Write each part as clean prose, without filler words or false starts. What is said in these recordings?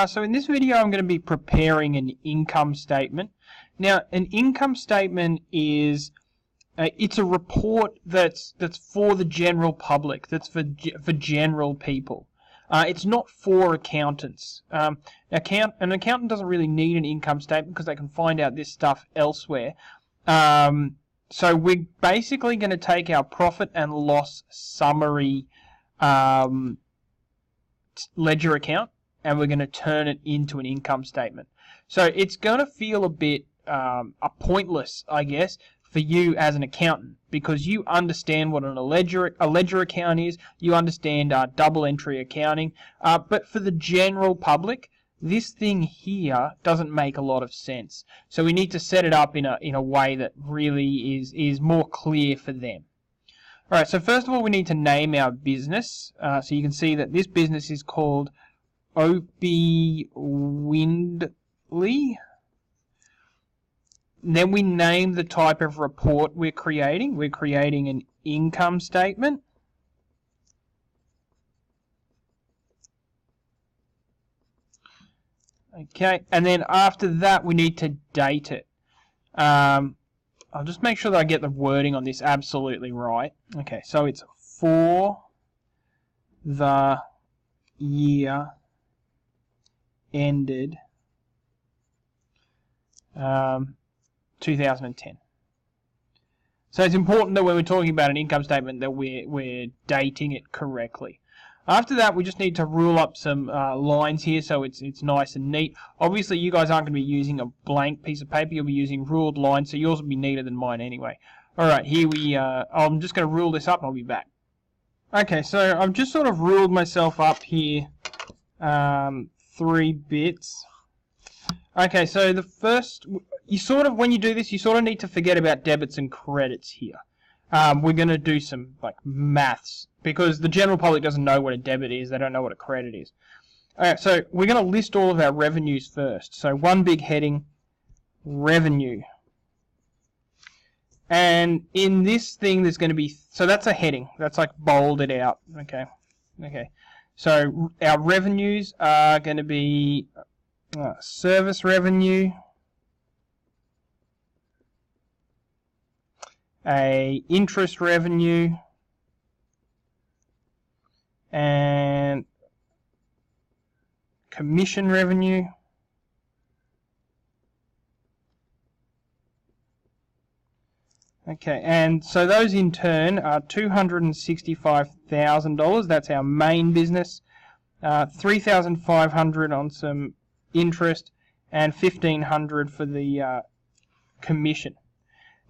So in this video I'm going to be preparing an income statement. Now an income statement is it's a report that's for the general public, that's for general people. It's not for accountants. An accountant doesn't really need an income statement because they can find out this stuff elsewhere. So we're basically going to take our profit and loss summary ledger account and we're going to turn it into an income statement. So it's going to feel a bit pointless, I guess, for you as an accountant, because you understand what a ledger account is, you understand double entry accounting, but for the general public, this thing here doesn't make a lot of sense. So we need to set it up in a way that really is more clear for them. Alright, so first of all we need to name our business. So you can see that this business is called Opie Windley. Then we name the type of report we're creating. We're creating an income statement. Okay, and then after that we need to date it. I'll just make sure that I get the wording on this absolutely right. Okay, so it's for the year ended 2010. So it's important that when we're talking about an income statement that we're dating it correctly. After that, we just need to rule up some lines here so it's nice and neat. Obviously, you guys aren't going to be using a blank piece of paper. You'll be using ruled lines, so yours will be neater than mine anyway. All right, here I'm just going to rule this up. I'll be back. Okay, so I've just sort of ruled myself up here 3 bits. Okay, so the first, when you do this, you sort of need to forget about debits and credits here. We're going to do some maths because the general public doesn't know what a debit is. They don't know what a credit is. Alright, so we're going to list all of our revenues first. So one big heading, revenue. And in this thing there's going to be, so that's a heading. That's like bolded out. Okay. So our revenues are going to be service revenue, interest revenue, and commission revenue, okay, and so those in turn are $265,000. That's our main business. $3,500 on some interest, and $1,500 for the commission.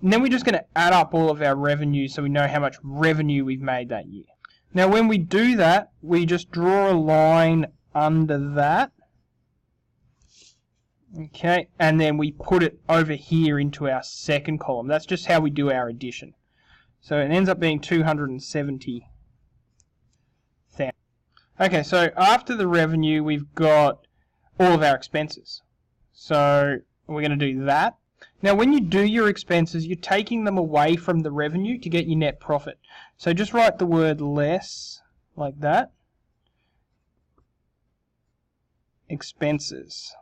And then we're just going to add up all of our revenue so we know how much revenue we've made that year. Now when we do that, we just draw a line under that. Okay, and then we put it over here into our second column. That's just how we do our addition. So it ends up being $270,000. Okay, so after the revenue, we've got all of our expenses. So we're going to do that. Now when you do your expenses, you're taking them away from the revenue to get your net profit. So just write the word less like that. Expenses.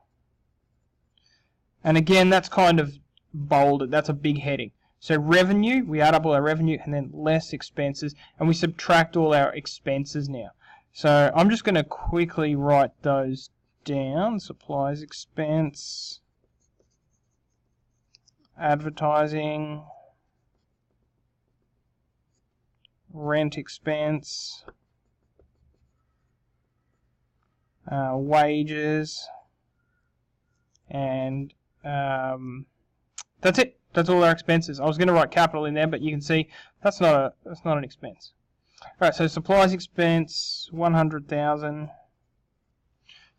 And again, that's kind of bolded. That's a big heading. So revenue, we add up all our revenue, and then less expenses, and we subtract all our expenses now. So I'm just going to quickly write those down. Supplies expense, advertising, rent expense, wages, and that's it. That's all our expenses. I was going to write capital in there, but you can see that's not an expense. All right, so supplies expense, $100,000.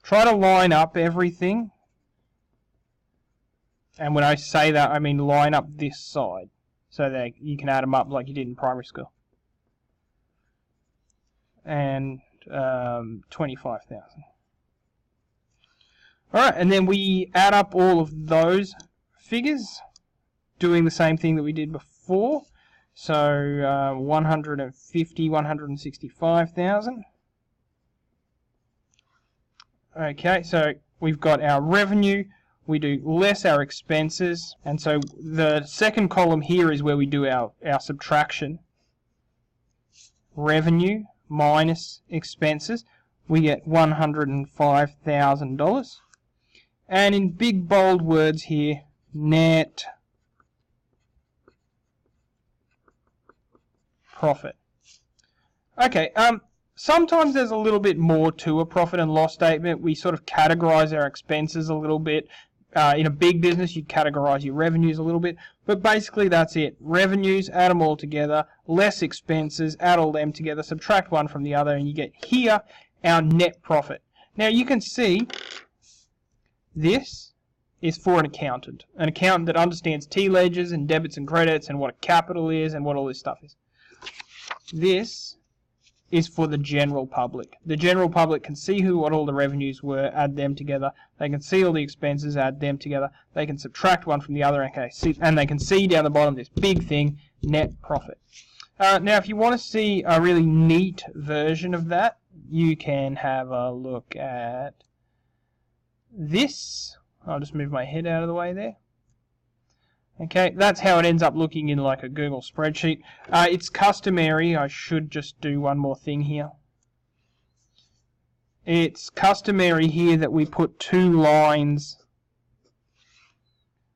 Try to line up everything. And when I say that, I mean line up this side so that you can add them up like you did in primary school. And $25,000. Alright, and then we add up all of those figures, doing the same thing that we did before. So 165,000. Okay, so we've got our revenue, we do less our expenses, and so the second column here is where we do our subtraction. Revenue minus expenses, we get $105,000. And in big bold words here, net profit. Okay, sometimes there's a little bit more to a profit and loss statement. We sort of categorize our expenses a little bit. In a big business, you'd categorize your revenues a little bit. But basically, that's it. Revenues, add them all together. Less expenses, add all them together. Subtract one from the other, and you get here our net profit. Now, you can see this is for an accountant that understands T-ledgers and debits and credits and what a capital is and what all this stuff is. This is for the general public. The general public can see what all the revenues were, add them together. They can see all the expenses, add them together. They can subtract one from the other, okay, and they can see down the bottom this big thing, net profit. Now, if you want to see a really neat version of that, you can have a look at this. I'll just move my head out of the way there. Okay, that's how it ends up looking in like a Google spreadsheet. It's customary, I should just do one more thing here. It's customary here that we put 2 lines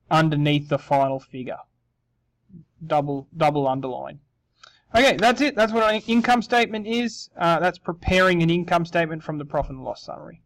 underneath the final figure. Double underline. Okay, that's it. That's what an income statement is. That's preparing an income statement from the profit and loss summary.